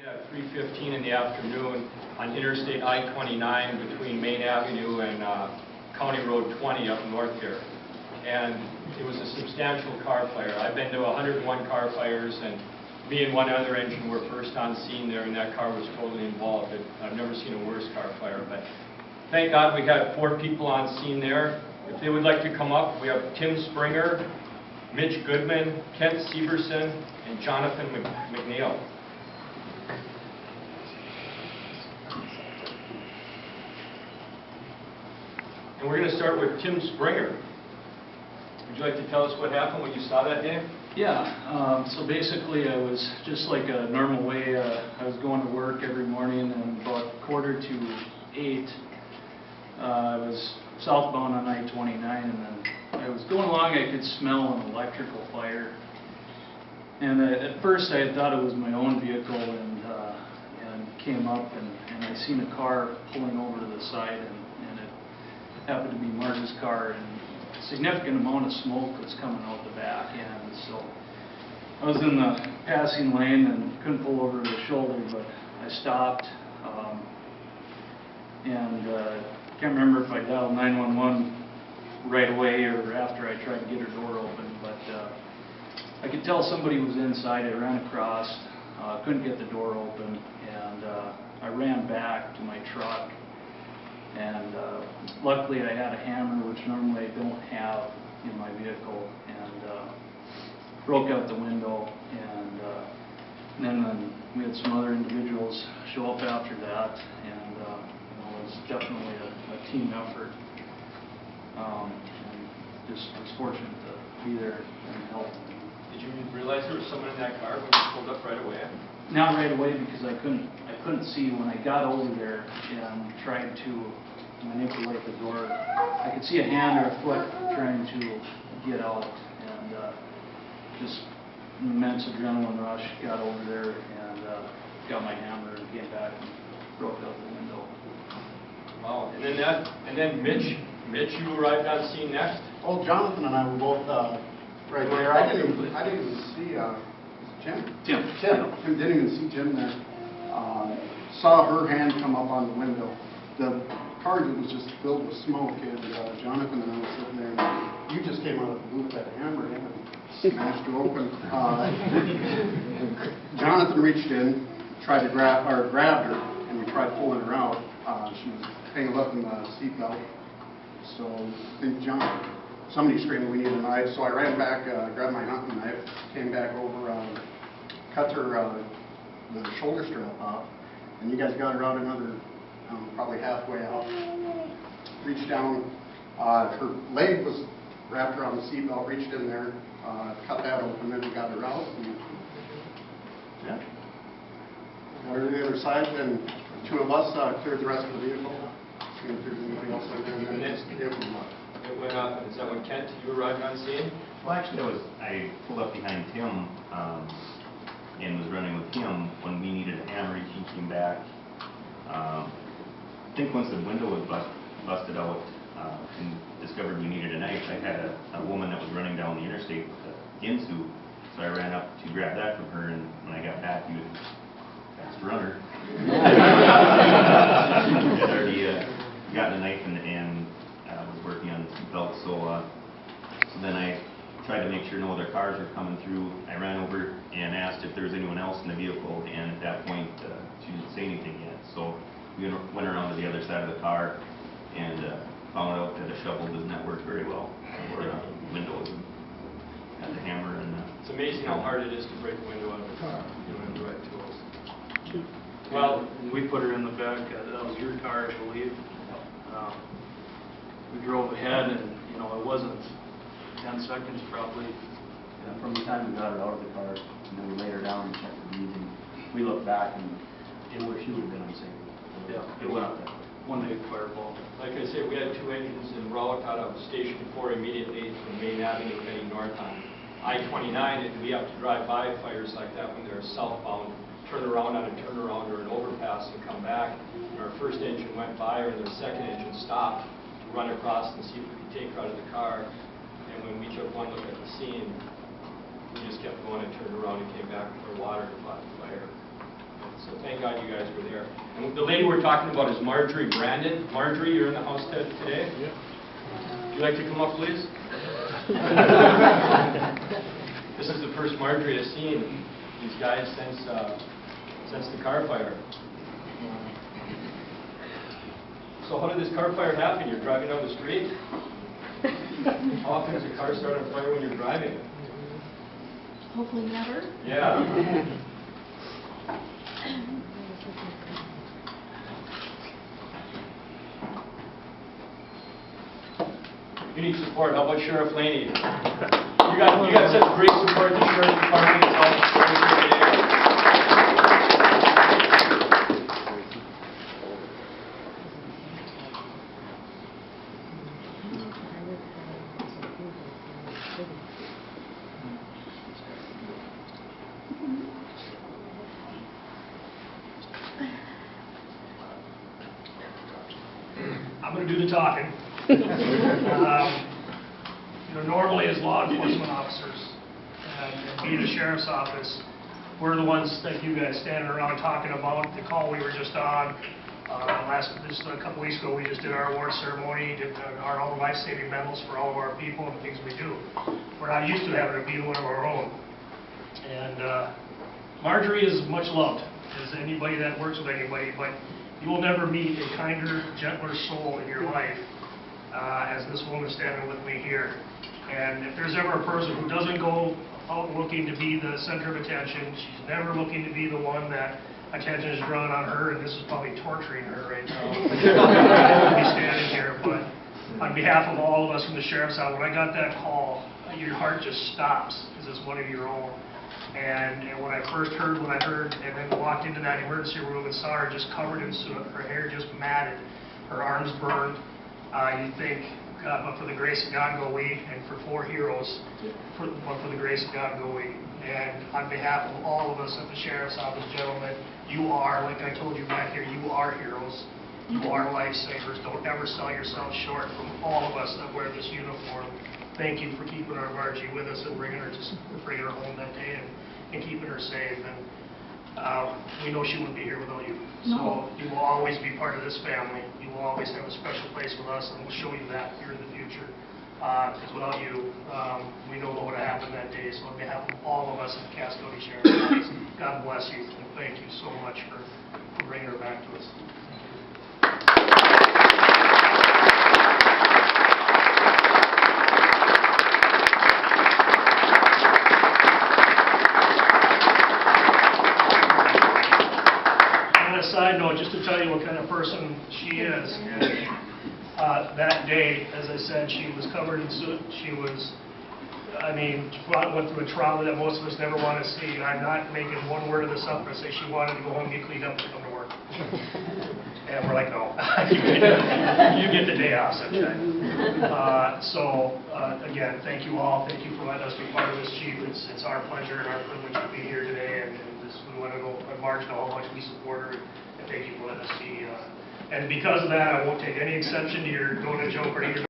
At 3:15 in the afternoon on Interstate I-29 between Main Avenue and County Road 20 up north here. And it was a substantial car fire. I've been to 101 car fires, and me and one other engine were first on scene there, and that car was totally involved. I've never seen a worse car fire. But thank God we had 4 people on scene there. If they would like to come up, we have Tim Springer, Mitch Goodman, Kent Severson, and Jonathan McNeil. And we're going to start with Tim Springer. Would you like to tell us what happened when you saw that day? Yeah, so basically I was just like a normal way. I was going to work every morning, and about 7:45, I was southbound on I-29, and then I was going along, I could smell an electrical fire. And at first I had thought it was my own vehicle, and came up, and I seen a car pulling over to the side, and it happened to be Marge's car, and a significant amount of smoke was coming out the back end. So I was in the passing lane and couldn't pull over to the shoulder, but I stopped, and can't remember if I dialed 911 right away or after I tried to get her door open, but I could tell somebody was inside. I ran across, couldn't get the door open, and I ran back to my truck, and luckily I had a hammer, which normally I don't have in my vehicle, and broke out the window, and then we had some other individuals show up after that, and it was definitely a team effort. And just was fortunate to be there and help. Did you realize there was someone in that car when you pulled up right away? Not right away, because I couldn't see. When I got over there and tried to manipulate the door, I could see a hand or a foot trying to get out, and just an immense adrenaline rush. Got over there and got my hammer and came back and broke out the window. Wow. And then Mitch, you arrived on scene next? Oh, Jonathan and I were both right there. I didn't even see Tim didn't even see Jim there. Saw her hand come up on the window. The car was just filled with smoke, and Jonathan and I were sitting there, and you just came out of the booth with that hammer in and smashed her open. Jonathan reached in, tried to grabbed her, and we tried pulling her out. She was tangled up in the seatbelt. So I think somebody screamed we need a knife. So I ran back, grabbed my hunting knife, came back over, cut her the shoulder strap off, and you guys got her out another, probably halfway out. Reached down, her leg was wrapped around the seatbelt, reached in there, cut that open, then we got her out. And, yeah. Got her to the other side, and 2 of us cleared the rest of the vehicle. And if there's anybody else like that, and then it went up. Is that when Kent, you arrived on scene? Well, actually, I pulled up behind Tim and was running with him. When we needed a hammer, he came back. I think once the window was busted out and discovered we needed a knife, I had a woman that was running down the interstate with a Ginsu, so I ran up to grab that from her, and when I got back, he was a fast runner. Had already gotten a knife and was working on the seatbelt, so then I tried to make sure no other cars were coming through. I ran over and asked if there was anyone else in the vehicle, and at that point she didn't say anything yet. So we went around to the other side of the car and found out that a shovel does not work very well for windows. Had the hammer and it's amazing how hard it is to break a window out of a car. You don't have the right tools. Well, we put her in the back. That was your car, I believe. We drove ahead, and it wasn't 10 seconds probably. Yeah, from the time we got her out of the car, and then we laid her down and checked the breathing, we looked back, and she would have been unsafe. Yeah, it went up that way. One big fireball. Like I said, we had 2 engines en route out of Station 4 immediately from Main Avenue heading north on I-29, and we have to drive by fires like that when they're southbound, turn around on a turnaround or an overpass and come back. And our first engine went by her, and the second engine stopped to run across and see if we could take her out of the car. And when we took one look at the scene, we just kept going and turned around and came back with our water to fight the fire. So So thank God you guys were there. And the lady we're talking about is Marjorie Branden. Marjorie, you're in the house today? Yeah. Would you like to come up, please? This is the first Marjorie has seen these guys since the car fire. So how did this car fire happen? You're driving down the street? How often does a car start on fire when you're driving? Hopefully never. Yeah. You need support. How about Sheriff Laney? You got such great support in the Sheriff's Department. It's all supporting you today. I'm going to do the talking. Normally as law enforcement officers, and being a sheriff's office, we're the ones that you guys standing around talking about. The call we were just on, just a couple weeks ago, we just did our award ceremony, did our own life-saving medals for all of our people and the things we do. We're not used to having to be one of our own. And Marjorie is much loved as anybody that works with anybody, but you will never meet a kinder, gentler soul in your life as this woman standing with me here. And if there's ever a person who doesn't go out looking to be the center of attention, she's never looking to be the one that attention is drawn on her, and this is probably torturing her right now. To be standing here, but on behalf of all of us from the Sheriff's Office, when I got that call, your heart just stops because it's one of your own. And when I first heard what I heard, and then walked into that emergency room and saw her just covered in soot, her hair just matted, her arms burned, you'd think, God, but for the grace of God go we, and for 4 heroes, but for the grace of God go we. And on behalf of all of us at the Sheriff's Office, gentlemen, you are, like I told you back here, you are heroes. You are lifesavers. Don't ever sell yourself short from all of us that wear this uniform. Thank you for keeping our Margie with us and bringing her home that day and keeping her safe. And we know she wouldn't be here without you. So you will always be part of this family. You will always have a special place with us, and we'll show you that here in the future. Because without you, we know what would have happened that day. So on behalf of all of us at the Cass County Sheriff's Office, God bless you, and thank you so much for bringing her back to us. Side note, just to tell you what kind of person she is. That day, as I said, she was covered in soot. She was, went through a trauma that most of us never want to see. I'm not making one word of this up. I say she wanted to go home and get cleaned up and come to work. And we're like, no, you get the day off sometime. Again, thank you all. Thank you for letting us be part of this, Chief. It's our pleasure and our privilege to be here today. And we want to go let Marge know how much we support her. And thank you for letting us be. And because of that, I won't take any exception to your going to joke or either.